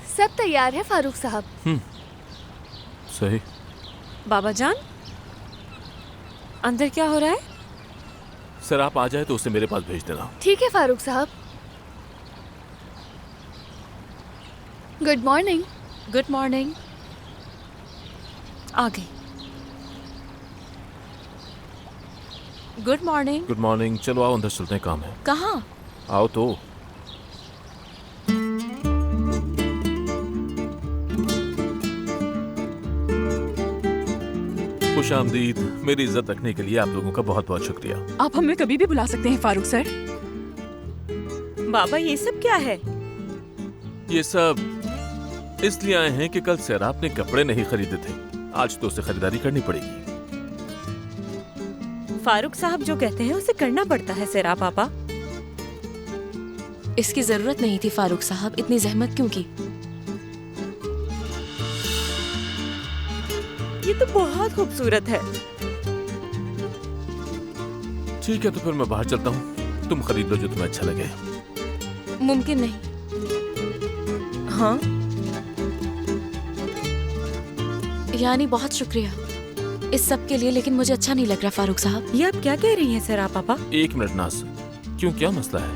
सब तैयार है फारूक साहब। सही। बाबा जान, अंदर क्या हो रहा है? सर आप आ जाए तो उसे मेरे पास भेज देना। ठीक है फारूक साहब। Good morning. Good morning. आ गई। Good morning. Good morning. चलो आओ अंदर चलते हैं, काम है। कहाँ? आओ तो। खुश आमदीद। मेरी इज्जत रखने के लिए आप लोगों का बहुत बहुत शुक्रिया। आप हमें कभी भी बुला सकते हैं फारूक सर। बाबा ये सब क्या है? ये सब इसलिए आए हैं कि कल सैराब ने कपड़े नहीं खरीदे थे, आज तो उसे खरीदारी करनी पड़ेगी। फारूक साहब जो कहते हैं उसे करना पड़ता है सेरा पापा। इसकी जरूरत नहीं थी फारूक साहब, इतनी जहमत क्यों की? ये तो बहुत खूबसूरत है। ठीक है तो फिर मैं बाहर चलता हूँ, तुम खरीद लो जो तुम्हें अच्छा लगे। मुमकिन नहीं। हाँ यानी बहुत शुक्रिया इस सब के लिए, लेकिन मुझे अच्छा नहीं लग रहा फारूक साहब। ये आप क्या कह रही हैं सेरा पापा? एक मिनट नाज, क्यों, क्या मसला है?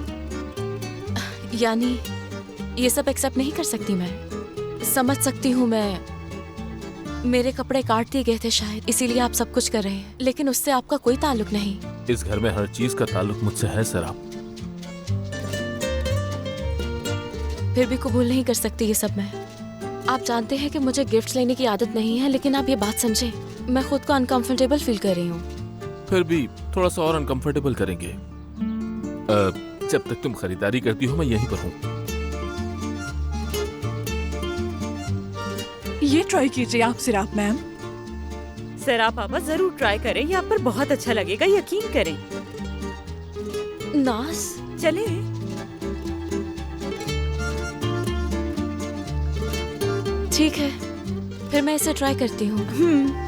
यानी ये सब एक्सेप्ट नहीं कर सकती मैं। समझ सकती हूँ मैं, मेरे कपड़े काट दिए गए थे शायद, इसीलिए आप सब कुछ कर रहे हैं, लेकिन उससे आपका कोई ताल्लुक नहीं। इस घर में हर चीज का ताल्लुक मुझसे है सैराब। फिर भी कबूल नहीं कर सकती ये सब मैं। आप जानते हैं कि मुझे गिफ्ट्स लेने की आदत नहीं है, लेकिन आप ये बात समझें, मैं खुद को अनकंफर्टेबल फील कर रही हूँ। फिर भी थोड़ा सा और अनकंफर्टेबल करेंगे। जब तक तुम खरीदारी करती हो मैं यहीं पर हूँ। ये ट्राई कीजिए आप सिराप मैम। सेरा पापा जरूर ट्राई करें, ये आप पर बहुत अच्छा लगेगा, यकीन करें। नाज चले। ठीक है, फिर मैं इसे ट्राई करती हूँ।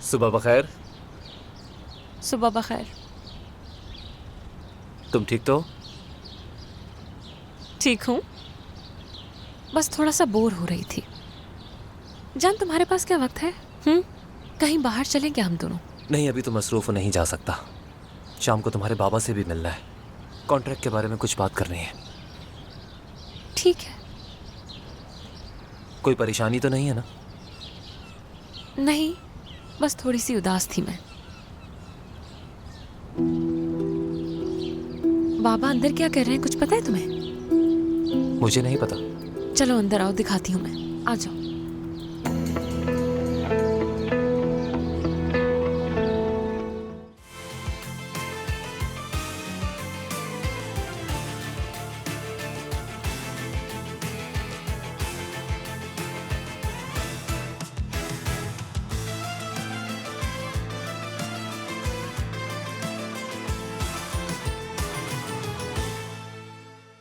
सुबह बखैर। सुबह बखैर। तुम ठीक तो? ठीक हूँ, बस थोड़ा सा बोर हो रही थी। जान तुम्हारे पास क्या वक्त है? कहीं बाहर चलें क्या हम दोनों? नहीं, अभी तो मसरूफ नहीं जा सकता। शाम को तुम्हारे बाबा से भी मिलना है, कॉन्ट्रैक्ट के बारे में कुछ बात करनी है। ठीक है। कोई परेशानी तो नहीं है ना? नहीं, बस थोड़ी सी उदास थी मैं। बाबा अंदर क्या कर रहे हैं कुछ पता है तुम्हें? मुझे नहीं पता। चलो अंदर आओ, दिखाती हूँ मैं। आ जाओ।